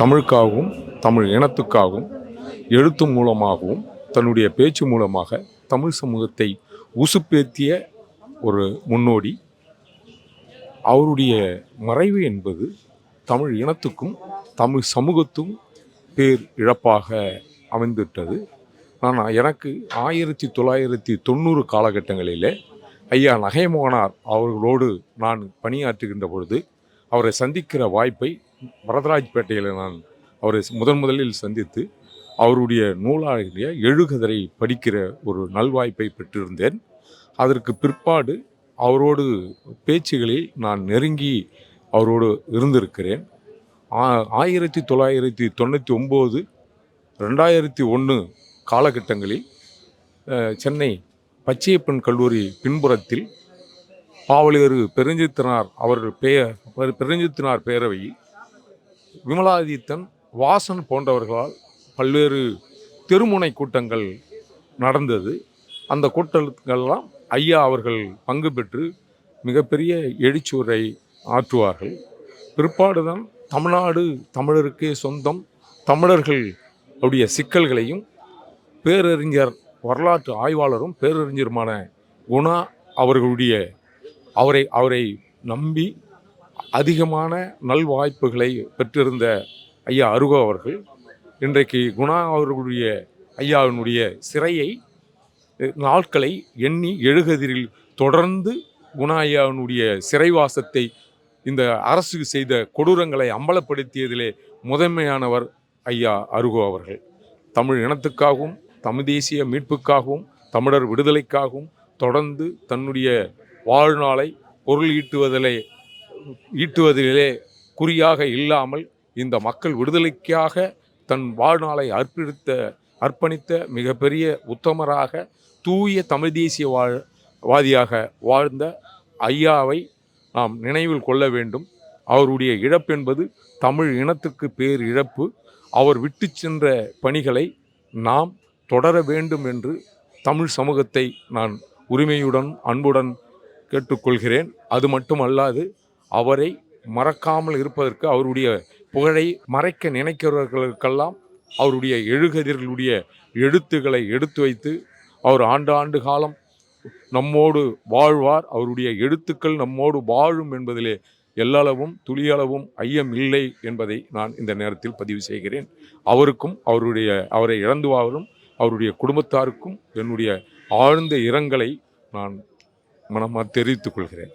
தமிழுக்காகவும் தமிழ் இனத்துக்காகவும் எழுத்து மூலமாகவும் தன்னுடைய பேச்சு மூலமாக தமிழ் சமூகத்தை உசுப்பேற்றிய ஒரு முன்னோடி. அவருடைய மறைவு என்பது தமிழ் இனத்துக்கும் தமிழ் சமூகத்துக்கும் பேர் இழப்பாக அமைந்துவிட்டது. எனக்கு 1990 காலகட்டங்களிலே ஐயா நகைமோகனார் அவர்களோடு நான் பணியாற்றுகின்ற பொழுது அவரை சந்திக்கிற வாய்ப்பை வரதராஜ்பேட்டையில் நான் அவரை முதலில் சந்தித்து அவருடைய நூலாகிய எழுகதரை படிக்கிற ஒரு நல்வாய்ப்பை பெற்றிருந்தேன். அதற்கு பிற்பாடு அவரோடு பேச்சுகளில் நான் நெருங்கி அவரோடு இருந்திருக்கிறேன். 1999 2001 காலகட்டங்களில் சென்னை பச்சையப்பன் கல்லூரி பின்புறத்தில் பாவலரேறு பெருஞ்சித்திரனார் அவர்கள் பெருஞ்சித்திரனார் பேரவையில் விமலாதித்தன், வாசன் போன்றவர்களால் பல்வேறு தெருமுனை கூட்டங்கள் நடந்தது. அந்த கூட்டங்களெல்லாம் ஐயா அவர்கள் பங்கு பெற்று மிகப்பெரிய எழுச்சியுரை ஆற்றுவார்கள். பிற்பாடுதான் தமிழ்நாடு தமிழருக்கே சொந்தம், தமிழர்கள் அவருடைய சிக்கல்களையும் பேரறிஞர் வரலாற்று ஆய்வாளரும் பேரறிஞருமான குணா அவர்களுடைய அவரை நம்பி அதிகமான நல்வாய்ப்புகளை பெற்றிருந்த ஐயா அருகோ அவர்கள் இன்றைக்கு குணா அவர்களுடைய ஐயாவினுடைய சிறையை நாட்களை எண்ணி எழுகதிரில் தொடர்ந்து குணா ஐயாவினுடைய சிறைவாசத்தை இந்த அரசு செய்த கொடூரங்களை அம்பலப்படுத்தியதிலே முதன்மையானவர் ஐயா அருகோ அவர்கள். தமிழ் இனத்துக்காகவும் தமிழ் தேசிய மீட்புக்காகவும் தமிழர் விடுதலைக்காகவும் தொடர்ந்து தன்னுடைய வாழ்நாளை பொருள் ஈட்டுவதிலே குறியாக இல்லாமல் இந்த மக்கள் விடுதலைக்காக தன் வாழ்நாளை அர்ப்பணித்த மிகப்பெரிய உத்தமராக தூய தமிழ் தேசிய வாதியாக வாழ்ந்த ஐயாவை நாம் நினைவில் கொள்ள வேண்டும். அவருடைய இழப்பென்பது தமிழ் இனத்துக்கு பேர் இழப்பு. அவர் விட்டு சென்ற பணிகளை நாம் தொடர வேண்டும் என்று தமிழ் சமூகத்தை நான் உரிமையுடன் அன்புடன் கேட்டுக்கொள்கிறேன். அது மட்டுமல்லாது அவரை மறக்காமல் இருப்பதற்கு, அவருடைய புகழை மறைக்க நினைக்கிறவர்களுக்கெல்லாம் அவருடைய எழுகதிர்களுடைய எழுத்துக்களை எடுத்து வைத்து அவர் ஆண்டு காலம் நம்மோடு வாழ்வார், அவருடைய எழுத்துக்கள் நம்மோடு வாழும் என்பதிலே எல்லளவும் துளியளவும் ஐயம் இல்லை என்பதை நான் இந்த நேரத்தில் பதிவு செய்கிறேன். அவருக்கும் அவரை இழந்து வாழும் அவருடைய குடும்பத்தாருக்கும் என்னுடைய ஆழ்ந்த இரங்கலை நான் மனமாக தெரிவித்துக் கொள்கிறேன்.